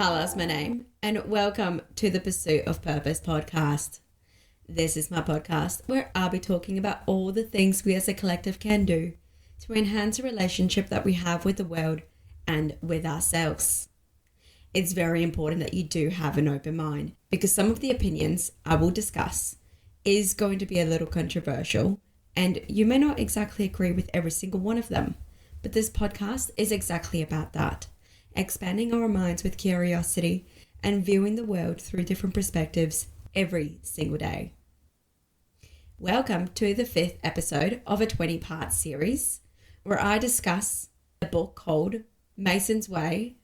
Carla's my name, and welcome to the Pursuit of Purpose podcast. This is my podcast where I'll be talking about all the things we as a collective can do to enhance the relationship that we have with the world and with ourselves. It's very important that you do have an open mind because some of the opinions I will discuss is going to be a little controversial and you may not exactly agree with every single one of them. But this podcast is exactly about that. Expanding our minds with curiosity and viewing the world through different perspectives every single day. Welcome to the fifth episode of a 20-part series where I discuss a book called Mason's Way,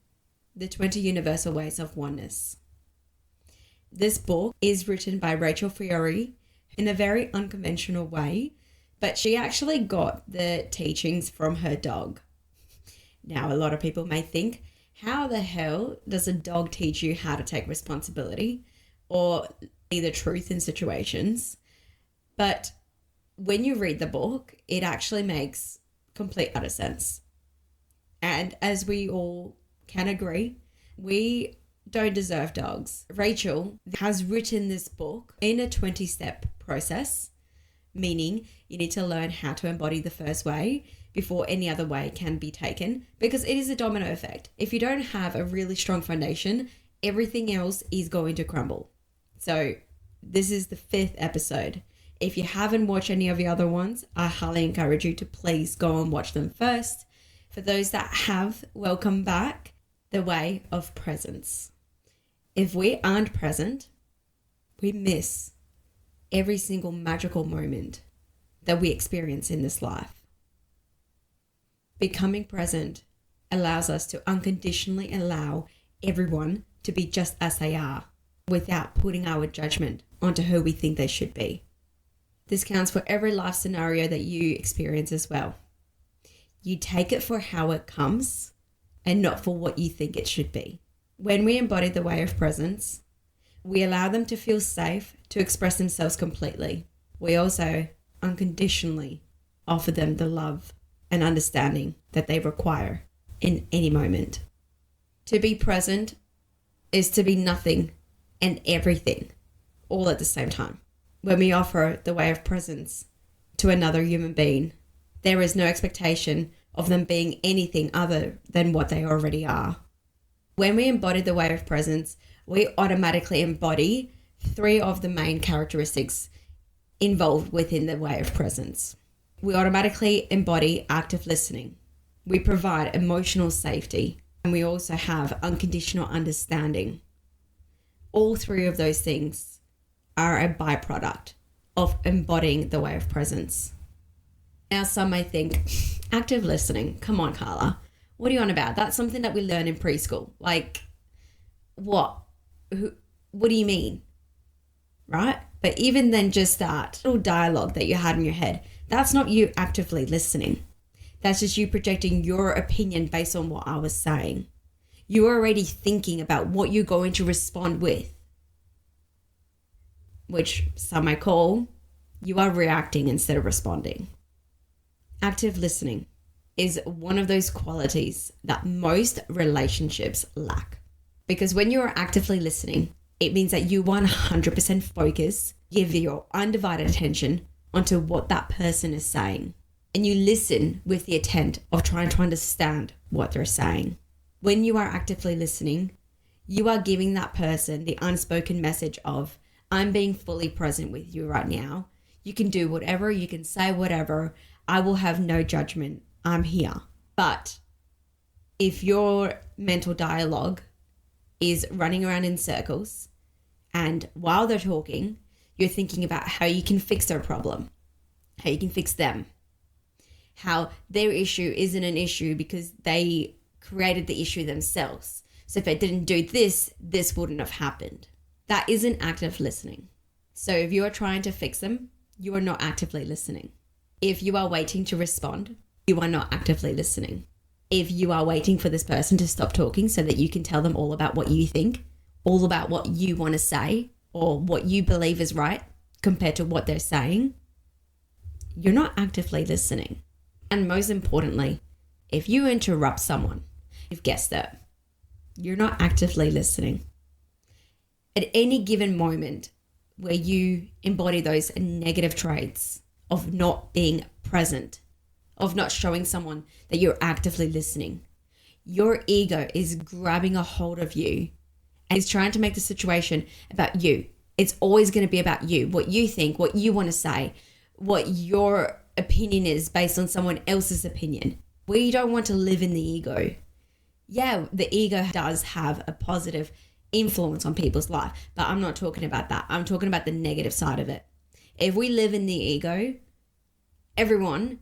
the 20 Universal Ways of Oneness. This book is written by Rachel Fiori in a very unconventional way, but she actually got the teachings from her dog. Now, a lot of people may think, how the hell does a dog teach you how to take responsibility or see the truth in situations? But when you read the book, it actually makes complete utter sense. And as we all can agree, we don't deserve dogs. Rachel has written this book in a 20-step process, meaning you need to learn how to embody the first way before any other way can be taken, because it is a domino effect. If you don't have a really strong foundation, everything else is going to crumble. So this is the fifth episode. If you haven't watched any of the other ones, I highly encourage you to please go and watch them first. For those that have, welcome back. The Way of Presence. If we aren't present, we miss every single magical moment that we experience in this life. Becoming present allows us to unconditionally allow everyone to be just as they are without putting our judgment onto who we think they should be. This counts for every life scenario that you experience as well. You take it for how it comes and not for what you think it should be. When we embody the way of presence, we allow them to feel safe to express themselves completely. We also unconditionally offer them the love and understanding that they require in any moment. To be present is to be nothing and everything all at the same time. When we offer the way of presence to another human being, there is no expectation of them being anything other than what they already are. When we embody the way of presence, we automatically embody three of the main characteristics involved within the way of presence. We automatically embody active listening. We provide emotional safety, and we also have unconditional understanding. All three of those things are a byproduct of embodying the way of presence. Now, some may think, active listening, come on, Carla, what are you on about? That's something that we learn in preschool. Like, what? What do you mean? Right? But even then, just that little dialogue that you had in your head, that's not you actively listening. That's just you projecting your opinion based on what I was saying. You're already thinking about what you're going to respond with, which some may call you are reacting instead of responding. Active listening is one of those qualities that most relationships lack. Because when you are actively listening, it means that you 100% focus, give your undivided attention onto what that person is saying. And you listen with the intent of trying to understand what they're saying. When you are actively listening, you are giving that person the unspoken message of, I'm being fully present with you right now. You can do whatever, you can say whatever. I will have no judgment. I'm here. But if your mental dialogue is running around in circles, and while they're talking, you're thinking about how you can fix their problem, how you can fix them, how their issue isn't an issue because they created the issue themselves. So if they didn't do this, this wouldn't have happened. That isn't active listening. So if you are trying to fix them, you are not actively listening. If you are waiting to respond, you are not actively listening. If you are waiting for this person to stop talking so that you can tell them all about what you think, all about what you want to say, or what you believe is right compared to what they're saying, you're not actively listening. And most importantly, if you interrupt someone, you've guessed it, you're not actively listening. At any given moment where you embody those negative traits of not being present, of not showing someone that you're actively listening, your ego is grabbing a hold of you and is trying to make the situation about you. It's always going to be about you, what you think, what you want to say, what your opinion is based on someone else's opinion. We don't want to live in the ego. Yeah, the ego does have a positive influence on people's life, but I'm not talking about that. I'm talking about the negative side of it. If we live in the ego, everyone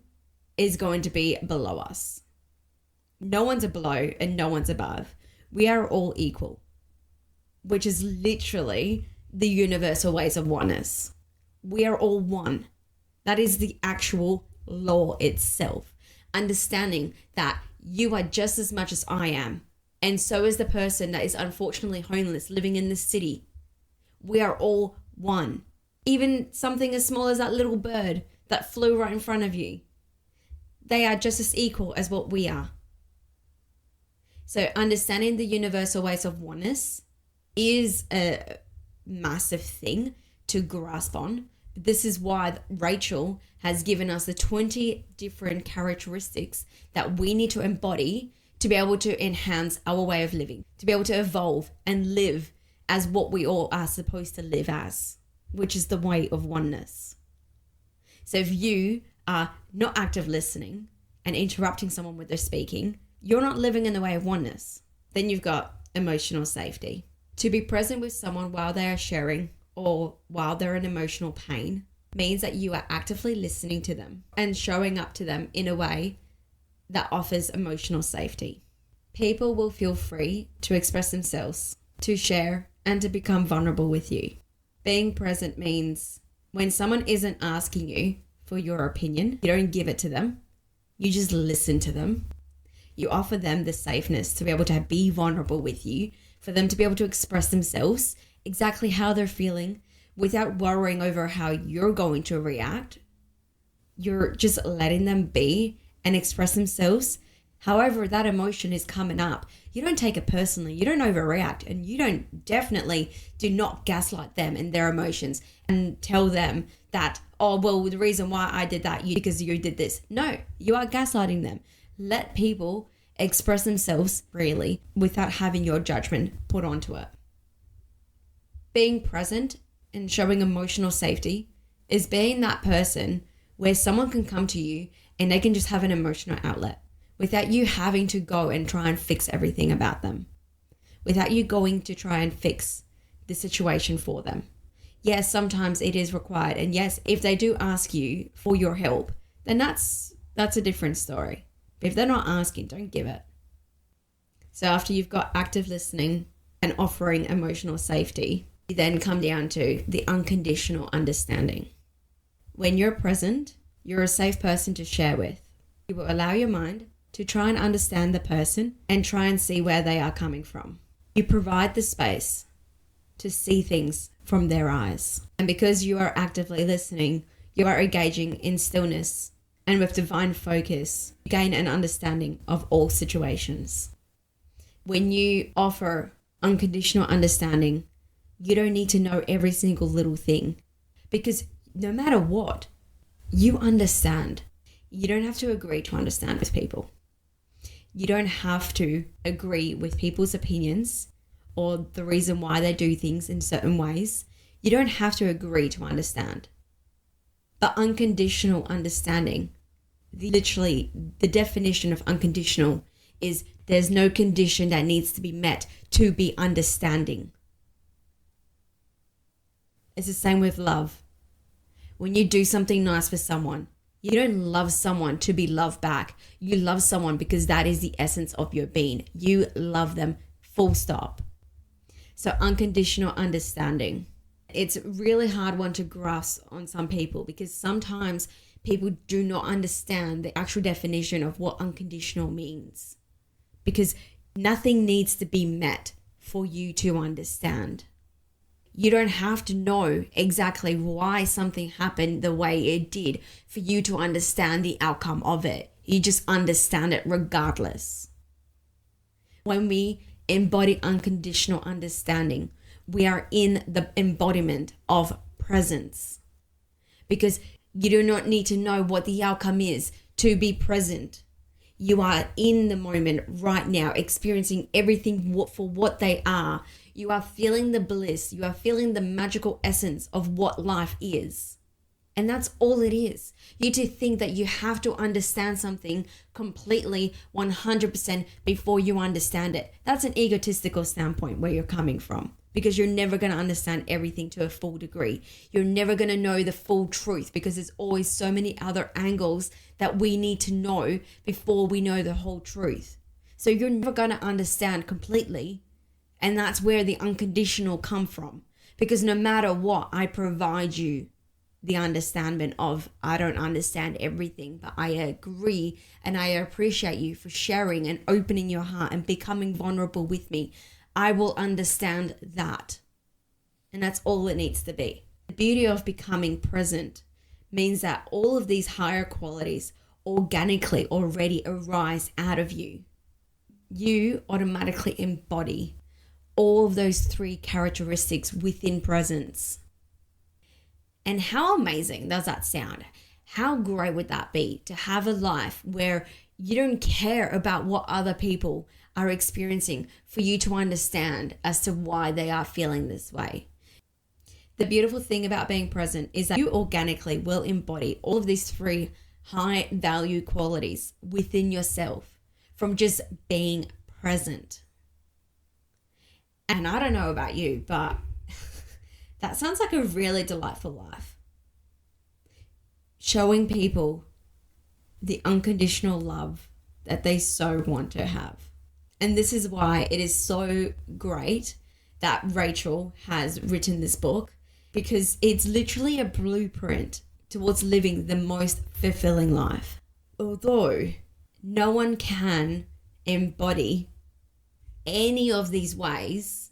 is going to be below us. No one's below and no one's above. We are all equal, which is literally the universal ways of oneness. We are all one. That is the actual law itself. Understanding that you are just as much as I am, and so is the person that is unfortunately homeless living in this city. We are all one. Even something as small as that little bird that flew right in front of you. They are just as equal as what we are. So understanding the universal ways of oneness is a massive thing to grasp on. This is why Rachel has given us the 20 different characteristics that we need to embody to be able to enhance our way of living, to be able to evolve and live as what we all are supposed to live as, which is the way of oneness. So if you are not active listening and interrupting someone with their speaking, you're not living in the way of oneness. Then you've got emotional safety. To be present with someone while they are sharing or while they're in emotional pain means that you are actively listening to them and showing up to them in a way that offers emotional safety. People will feel free to express themselves, to share, and to become vulnerable with you. Being present means when someone isn't asking you for your opinion, you don't give it to them. You just listen to them. You offer them the safeness to be able to be vulnerable with you, for them to be able to express themselves exactly how they're feeling without worrying over how you're going to react. You're just letting them be and express themselves. However, that emotion is coming up. You don't take it personally. You don't overreact, and you do not gaslight them in their emotions and tell them that, oh, well, the reason why I did that because you did this. No, you are gaslighting them. Let people express themselves freely without having your judgment put onto it. Being present and showing emotional safety is being that person where someone can come to you and they can just have an emotional outlet without you having to go and try and fix everything about them, without you going to try and fix the situation for them. Yes, sometimes it is required. And yes, if they do ask you for your help, then that's a different story. But if they're not asking, don't give it. So after you've got active listening and offering emotional safety, you then come down to the unconditional understanding. When you're present, you're a safe person to share with. You will allow your mind to try and understand the person and try and see where they are coming from. You provide the space to see things from their eyes. And because you are actively listening, you are engaging in stillness and with divine focus, you gain an understanding of all situations. When you offer unconditional understanding, you don't need to know every single little thing, because no matter what, you understand. You don't have to agree to understand with people. You don't have to agree with people's opinions or the reason why they do things in certain ways. You don't have to agree to understand. But unconditional understanding, literally the definition of unconditional is there's no condition that needs to be met to be understanding. It's the same with love. When you do something nice for someone, you don't love someone to be loved back. You love someone because that is the essence of your being. You love them, full stop. So unconditional understanding. It's a really hard one to grasp on some people, because sometimes people do not understand the actual definition of what unconditional means, because nothing needs to be met for you to understand. You don't have to know exactly why something happened the way it did for you to understand the outcome of it. You just understand it regardless. When we embody unconditional understanding. We are in the embodiment of presence, because you do not need to know what the outcome is to be present. You are in the moment right now, experiencing everything for what they are. You are feeling the bliss. You are feeling the magical essence of what life is. And that's all it is. You to think that you have to understand something completely 100% before you understand it. That's an egotistical standpoint where you're coming from, because you're never going to understand everything to a full degree. You're never going to know the full truth, because there's always so many other angles that we need to know before we know the whole truth. So you're never going to understand completely. And that's where the unconditional come from. Because no matter what, I provide you the understanding of, I don't understand everything, but I agree and I appreciate you for sharing and opening your heart and becoming vulnerable with me. I will understand that. And that's all it needs to be. The beauty of becoming present means that all of these higher qualities organically already arise out of you. You automatically embody all of those 3 characteristics within presence. And how amazing does that sound? How great would that be to have a life where you don't care about what other people are experiencing, for you to understand as to why they are feeling this way? The beautiful thing about being present is that you organically will embody all of these 3 high value qualities within yourself from just being present. And I don't know about you, but that sounds like a really delightful life. Showing people the unconditional love that they so want to have. And this is why it is so great that Rachel has written this book, because it's literally a blueprint towards living the most fulfilling life. Although no one can embody any of these ways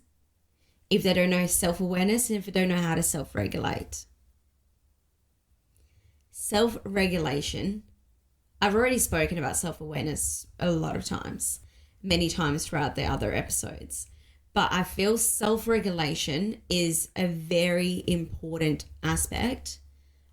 if they don't know self-awareness and if they don't know how to self-regulate. Self-regulation, I've already spoken about self-awareness a lot of times, many times throughout the other episodes, but I feel self-regulation is a very important aspect.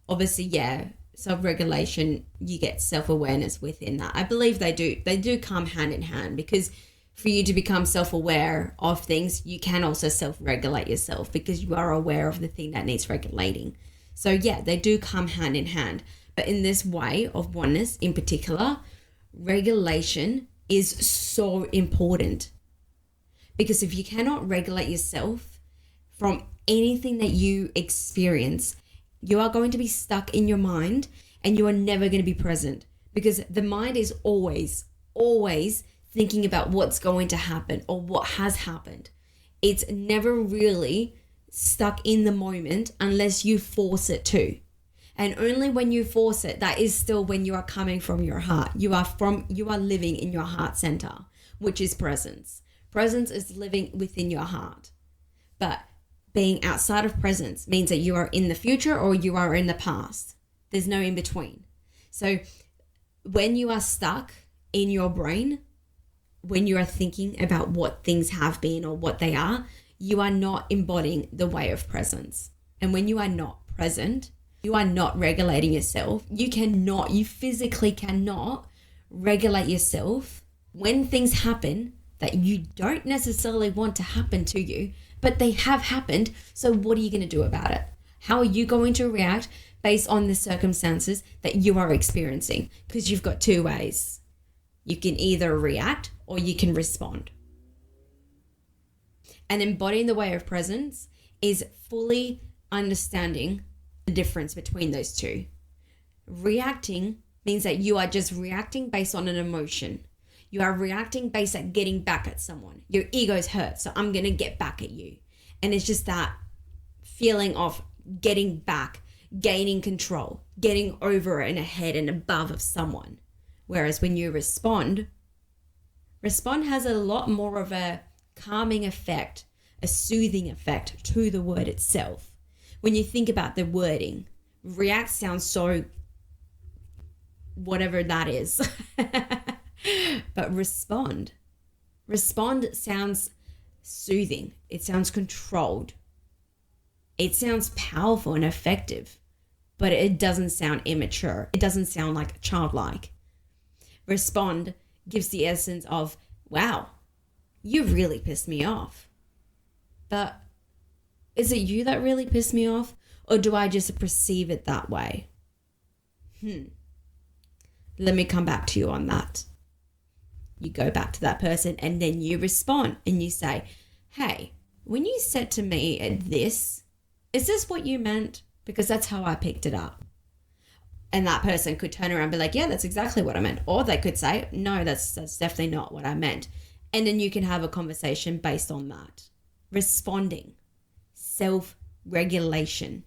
Obviously, yeah, self-regulation, you get self-awareness within that. I believe they do come hand in hand, because for you to become self-aware of things, you can also self-regulate yourself, because you are aware of the thing that needs regulating. So yeah, they do come hand in hand. But in this way of oneness in particular, regulation is so important. Because if you cannot regulate yourself from anything that you experience, you are going to be stuck in your mind and you are never going to be present, because the mind is always thinking about what's going to happen or what has happened. It's never really stuck in the moment unless you force it to. And only when you force it, that is still when you are coming from your heart. You are living in your heart center, which is presence. Presence is living within your heart. But being outside of presence means that you are in the future or you are in the past. There's no in between. So when you are stuck in your brain, when you are thinking about what things have been or what they are, you are not embodying the way of presence. And when you are not present, you are not regulating yourself. You physically cannot regulate yourself when things happen that you don't necessarily want to happen to you, but they have happened. So what are you going to do about it? How are you going to react based on the circumstances that you are experiencing? Because you've got 2 ways. You can either react or you can respond. And embodying the way of presence is fully understanding the difference between those 2. Reacting means that you are just reacting based on an emotion. You are reacting based on getting back at someone. Your ego's hurt, so I'm going to get back at you. And it's just that feeling of getting back, gaining control, getting over and ahead and above of someone. Whereas when you respond has a lot more of a calming effect, a soothing effect to the word itself. When you think about the wording, react sounds so whatever that is. But respond Respond sounds soothing. It sounds controlled. It sounds powerful and effective, but it doesn't sound immature. It doesn't sound like childlike. Respond gives the essence of, wow, you really pissed me off. But is it you that really pissed me off? Or do I just perceive it that way? Let me come back to you on that. You go back to that person and then you respond and you say, hey, when you said to me this, is this what you meant? Because that's how I picked it up. And that person could turn around and be like, yeah, that's exactly what I meant. Or they could say, no, that's definitely not what I meant. And then you can have a conversation based on that. Responding, self-regulation.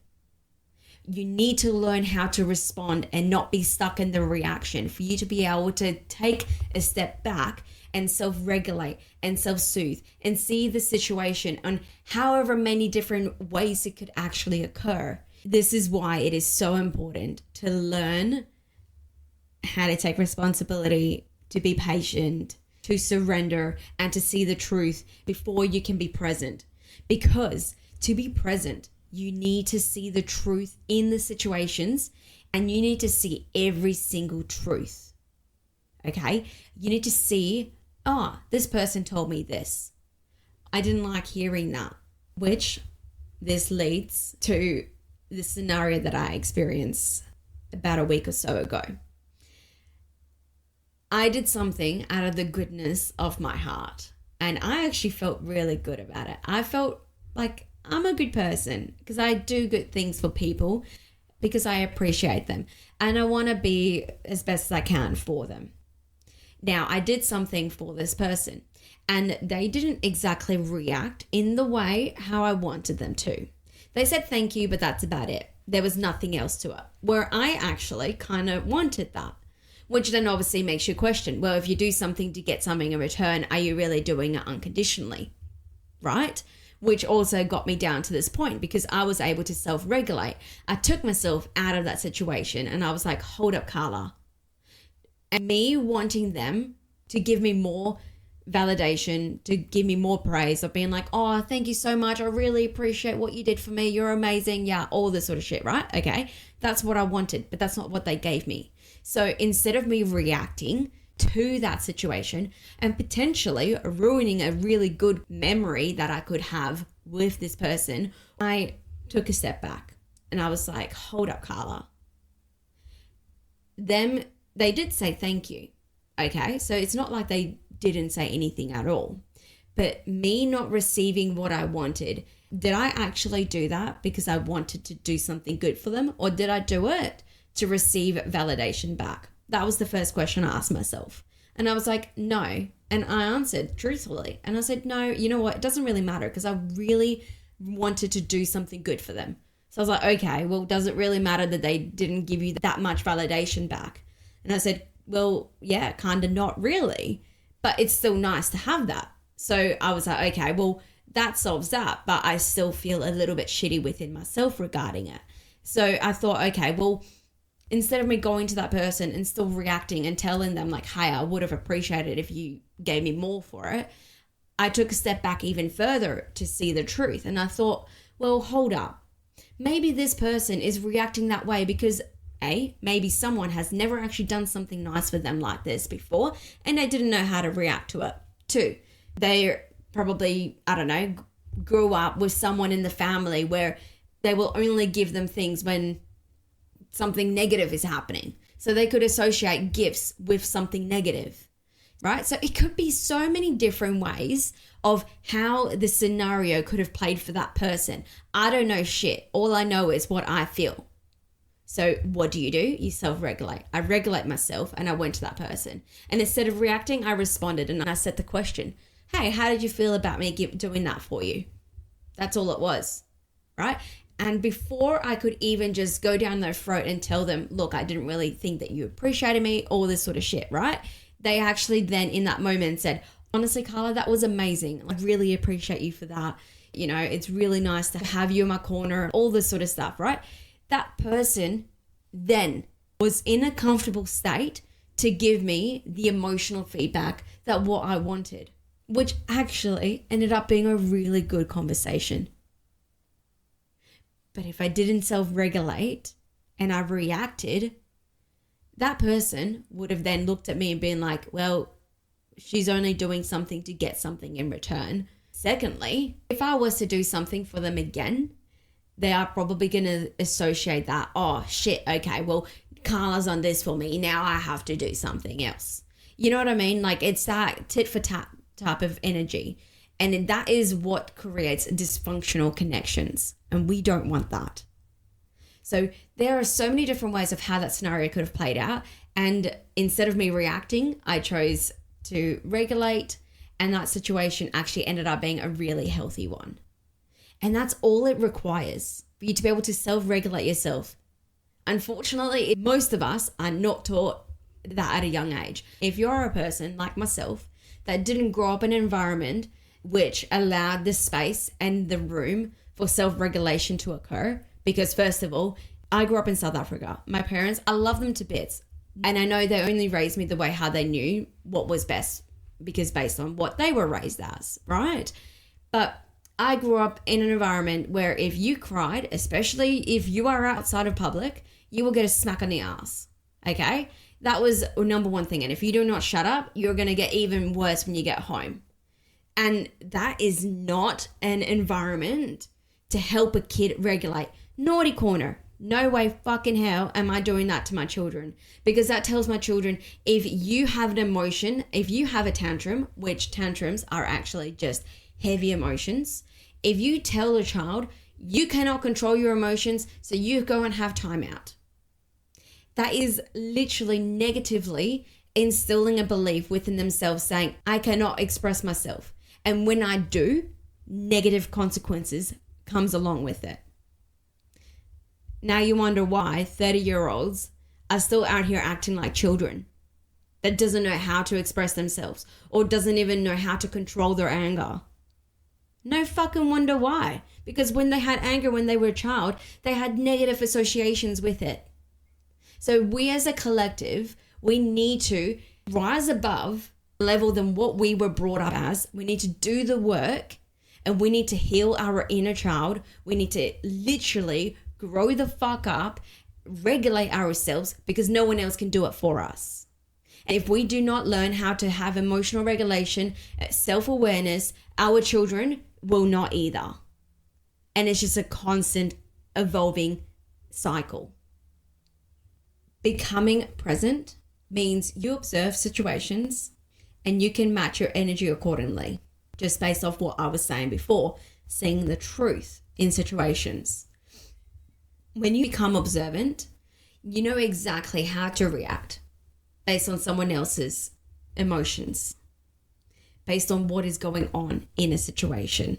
You need to learn how to respond and not be stuck in the reaction for you to be able to take a step back and self-regulate and self-soothe and see the situation on however many different ways it could actually occur. This is why it is so important to learn how to take responsibility, to be patient, to surrender, and to see the truth before you can be present. Because to be present, you need to see the truth in the situations, and you need to see every single truth. Okay? You need to see, this person told me this. I didn't like hearing that, which this leads to the scenario that I experienced about a week or so ago. I did something out of the goodness of my heart, and I actually felt really good about it. I felt like I'm a good person because I do good things for people because I appreciate them and I want to be as best as I can for them. Now, I did something for this person and they didn't exactly react in the way how I wanted them to. They said thank you, but that's about it. There was nothing else to it, where I actually kind of wanted that, which then obviously makes you question, well, if you do something to get something in return, are you really doing it unconditionally, right? Which also got me down to this point because I was able to self-regulate. I took myself out of that situation and I was like, hold up, Carla. And me wanting them to give me more validation, to give me more praise, of being like, oh, thank you so much. I really appreciate what you did for me. You're amazing. Yeah, all this sort of shit, right? Okay, that's what I wanted, but that's not what they gave me. So instead of me reacting to that situation and potentially ruining a really good memory that I could have with this person, I took a step back and I was like, hold up, Carla. They did say thank you. Okay, so it's not like they didn't say anything at all. But me not receiving what I wanted, did I actually do that because I wanted to do something good for them, or did I do it to receive validation back? That was the first question I asked myself. And I was like, no. And I answered truthfully. And I said, no, you know what? It doesn't really matter because I really wanted to do something good for them. So I was like, okay, well, does it really matter that they didn't give you that much validation back? And I said, well, yeah, kind of not really. But it's still nice to have that. So I was like, okay, well, that solves that. But I still feel a little bit shitty within myself regarding it. So I thought, okay, well, instead of me going to that person and still reacting and telling them like, hey, I would have appreciated if you gave me more for it, I took a step back even further to see the truth. And I thought, well, hold up. Maybe this person is reacting that way because maybe someone has never actually done something nice for them like this before and they didn't know how to react to it. 2, they probably, I don't know, grew up with someone in the family where they will only give them things when something negative is happening. So they could associate gifts with something negative, right? So it could be so many different ways of how the scenario could have played for that person. I don't know shit. All I know is what I feel. So what do? You self-regulate. I regulate myself and I went to that person. And instead of reacting, I responded and I said the question, hey, how did you feel about me doing that for you? That's all it was, right? And before I could even just go down their throat and tell them, look, I didn't really think that you appreciated me, all this sort of shit, right? They actually then in that moment said, honestly, Carla, that was amazing. I really appreciate you for that. You know, it's really nice to have you in my corner, all this sort of stuff, right? That person then was in a comfortable state to give me the emotional feedback that what I wanted. which actually ended up being a really good conversation. But if I didn't self-regulate and I reacted, that person would have then looked at me and been like, well, she's only doing something to get something in return. Secondly, if I was to do something for them again, they are probably going to associate that, oh shit, okay, well, Carla's on this for me, now I have to do something else. You know what I mean? Like, it's that tit for tat type of energy. And that is what creates dysfunctional connections. And we don't want that. So there are so many different ways of how that scenario could have played out. And instead of me reacting, I chose to regulate. And that situation actually ended up being a really healthy one. And that's all it requires for you to be able to self-regulate yourself. Unfortunately, most of us are not taught that at a young age. If you're a person like myself that didn't grow up in an environment which allowed the space and the room for self-regulation to occur, because first of all, I grew up in South Africa. My parents, I love them to bits. And I know they only raised me the way how they knew what was best, because based on what they were raised as, right? But I grew up in an environment where if you cried, especially if you are outside of public, you will get a smack on the ass, okay? That was number one thing. And if you do not shut up, you're going to get even worse when you get home. And that is not an environment to help a kid regulate. Naughty corner. No way fucking hell am I doing that to my children, because that tells my children, if you have an emotion, if you have a tantrum, which tantrums are actually just heavy emotions, if you tell a child you cannot control your emotions, so you go and have time out, that is literally negatively instilling a belief within themselves saying, I cannot express myself. And when I do, negative consequences comes along with it. Now you wonder why 30-year-olds are still out here acting like children that doesn't know how to express themselves or doesn't even know how to control their anger. No fucking wonder why. Because when they had anger when they were a child, they had negative associations with it. So we as a collective, we need to rise above the level than what we were brought up as. We need to do the work and we need to heal our inner child. We need to literally grow the fuck up, regulate ourselves, because no one else can do it for us. And if we do not learn how to have emotional regulation, self-awareness, our children will not either. And it's just a constant evolving cycle. Becoming present means you observe situations and you can match your energy accordingly, just based off what I was saying before, seeing the truth in situations. When you become observant, you know exactly how to react based on someone else's emotions, based on what is going on in a situation.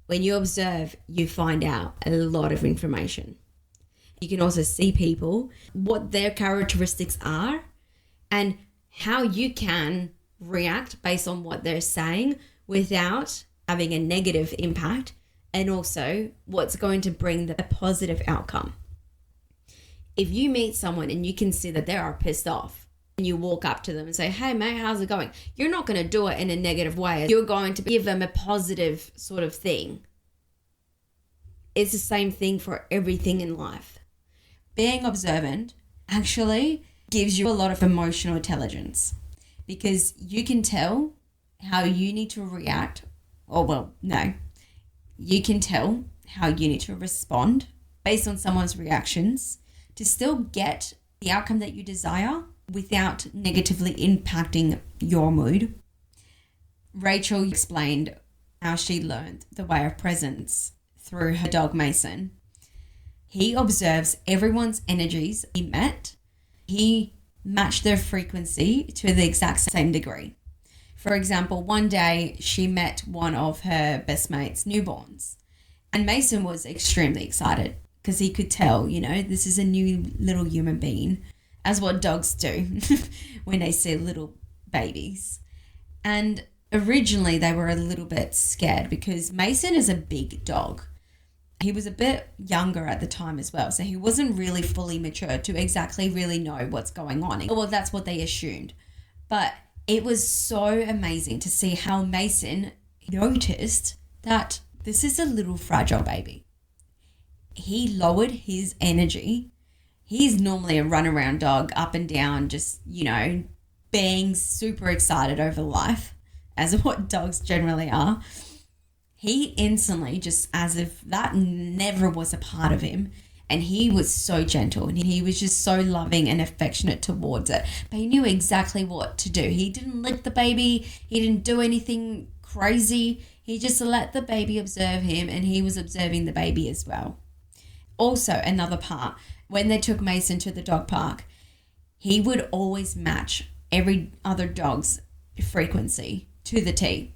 When you observe, you find out a lot of information. You can also see people, what their characteristics are, and how you can react based on what they're saying without having a negative impact, and also what's going to bring the positive outcome. If you meet someone and you can see that they are pissed off and you walk up to them and say, hey mate, how's it going? You're not going to do it in a negative way. You're going to give them a positive sort of thing. It's the same thing for everything in life. Being observant actually gives you a lot of emotional intelligence, because you can tell how you need to react, you can tell how you need to respond based on someone's reactions to still get the outcome that you desire without negatively impacting your mood. Rachel explained how she learned the way of presence through her dog Mason. He observes everyone's energies he met. He matched their frequency to the exact same degree. For example, one day she met one of her best mate's newborns, and Mason was extremely excited because he could tell, this is a new little human being, as what dogs do when they see little babies. And originally they were a little bit scared because Mason is a big dog. He was a bit younger at the time as well, so he wasn't really fully mature to exactly really know what's going on. Well, that's what they assumed. But It was so amazing to see how Mason noticed that this is a little fragile baby. He lowered his energy. He's normally a runaround dog, up and down, just, being super excited over life, as what dogs generally are. He instantly, just as if that never was a part of him, and he was so gentle and he was just so loving and affectionate towards it. But he knew exactly what to do. He didn't lick the baby. He didn't do anything crazy. He just let the baby observe him, and he was observing the baby as well. Also, another part, when they took Mason to the dog park, he would always match every other dog's frequency to the T.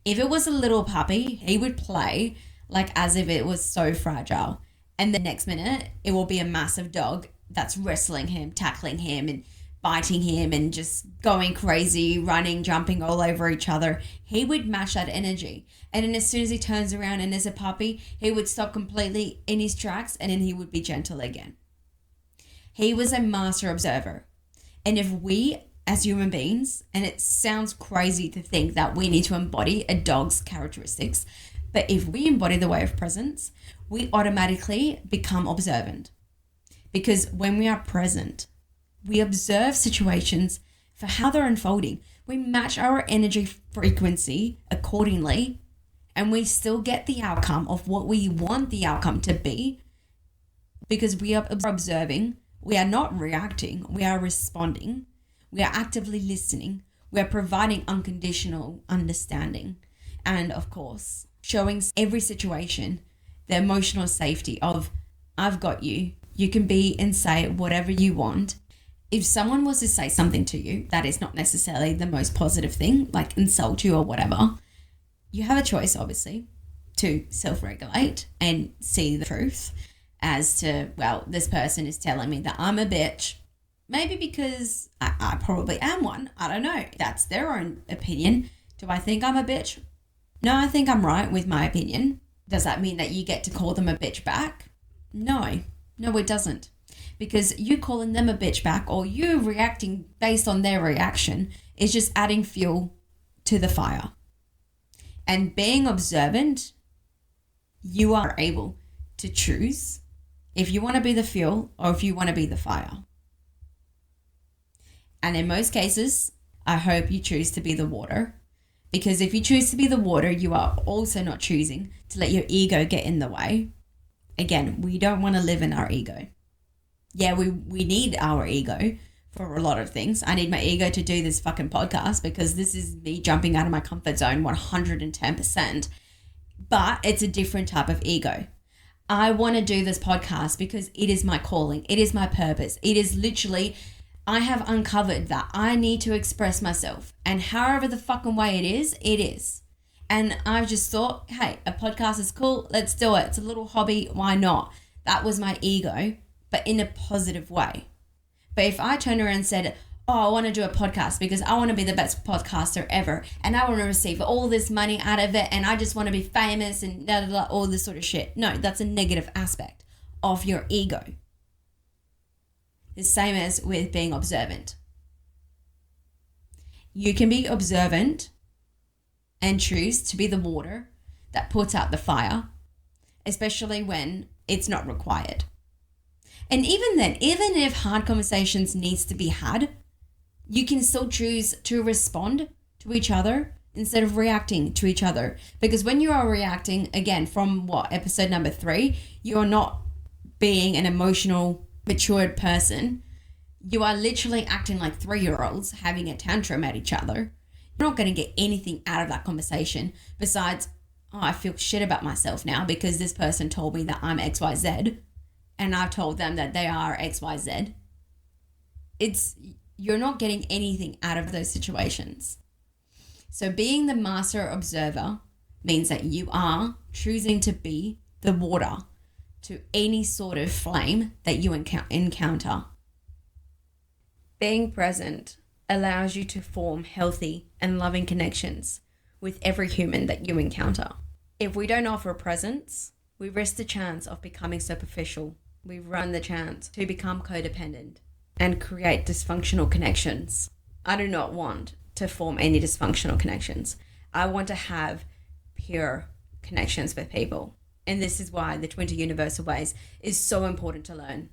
If it was a little puppy, he would play like as if it was so fragile. And the next minute, it will be a massive dog that's wrestling him, tackling him, and biting him, and just going crazy, running, jumping all over each other. He would match that energy. And then as soon as he turns around and there's a puppy, he would stop completely in his tracks, and then he would be gentle again. He was a master observer. And if we, as human beings, and it sounds crazy to think that we need to embody a dog's characteristics, but if we embody the way of presence, we automatically become observant. Because when we are present, we observe situations for how they're unfolding. We match our energy frequency accordingly, and we still get the outcome of what we want the outcome to be, because we are observing. We are not reacting. We are responding. We are actively listening. We are providing unconditional understanding. And of course, showing every situation the emotional safety of, I've got you. You can be and say whatever you want. If someone was to say something to you that is not necessarily the most positive thing, like insult you or whatever, you have a choice, obviously, to self-regulate and see the truth as to, well, this person is telling me that I'm a bitch. Maybe because I probably am one. I don't know. That's their own opinion. Do I think I'm a bitch? No, I think I'm right with my opinion. Does that mean that you get to call them a bitch back? No, it doesn't. Because you calling them a bitch back, or you reacting based on their reaction, is just adding fuel to the fire. And being observant, you are able to choose if you want to be the fuel or if you want to be the fire. And in most cases, I hope you choose to be the water. Because if you choose to be the water, you are also not choosing to let your ego get in the way. Again, we don't want to live in our ego. Yeah, we need our ego for a lot of things. I need my ego to do this fucking podcast because this is me jumping out of my comfort zone 110%. But it's a different type of ego. I want to do this podcast because it is my calling. It is my purpose. It is literally, I have uncovered that I need to express myself. And however the fucking way it is, it is. And I just thought, hey, a podcast is cool. Let's do it. It's a little hobby. Why not? That was my ego, but in a positive way. But if I turned around and said, oh, I want to do a podcast because I want to be the best podcaster ever, and I want to receive all this money out of it, and I just want to be famous and blah, blah, blah, all this sort of shit. No, that's a negative aspect of your ego. The same as with being observant. You can be observant and choose to be the water that puts out the fire, especially when it's not required. And even then, even if hard conversations needs to be had, you can still choose to respond to each other instead of reacting to each other. Because when you are reacting, again, from episode number 3, you are not being an emotional, matured person. You are literally acting like 3-year-olds having a tantrum at each other. You're not going to get anything out of that conversation besides, oh, I feel shit about myself now because this person told me that I'm XYZ and I've told them that they are XYZ. You're not getting anything out of those situations. So being the master observer means that you are choosing to be the water to any sort of flame that you encounter. Being present allows you to form healthy and loving connections with every human that you encounter. If we don't offer presence, we risk the chance of becoming superficial. We run the chance to become codependent and create dysfunctional connections. I do not want to form any dysfunctional connections. I want to have pure connections with people. And this is why the 20 Universal Ways is so important to learn.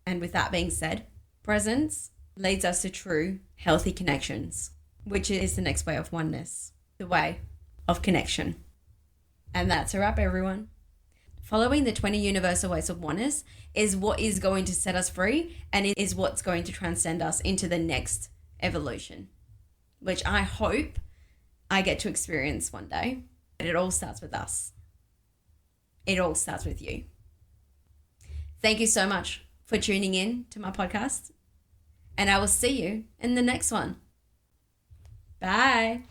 And with that being said, presence leads us to true, healthy connections, which is the next way of oneness, the way of connection. And that's a wrap, everyone. Following the 20 Universal Ways of Oneness is what is going to set us free, and it is what's going to transcend us into the next evolution, which I hope I get to experience one day. But it all starts with us. It all starts with you. Thank you so much for tuning in to my podcast, and I will see you in the next one. Bye.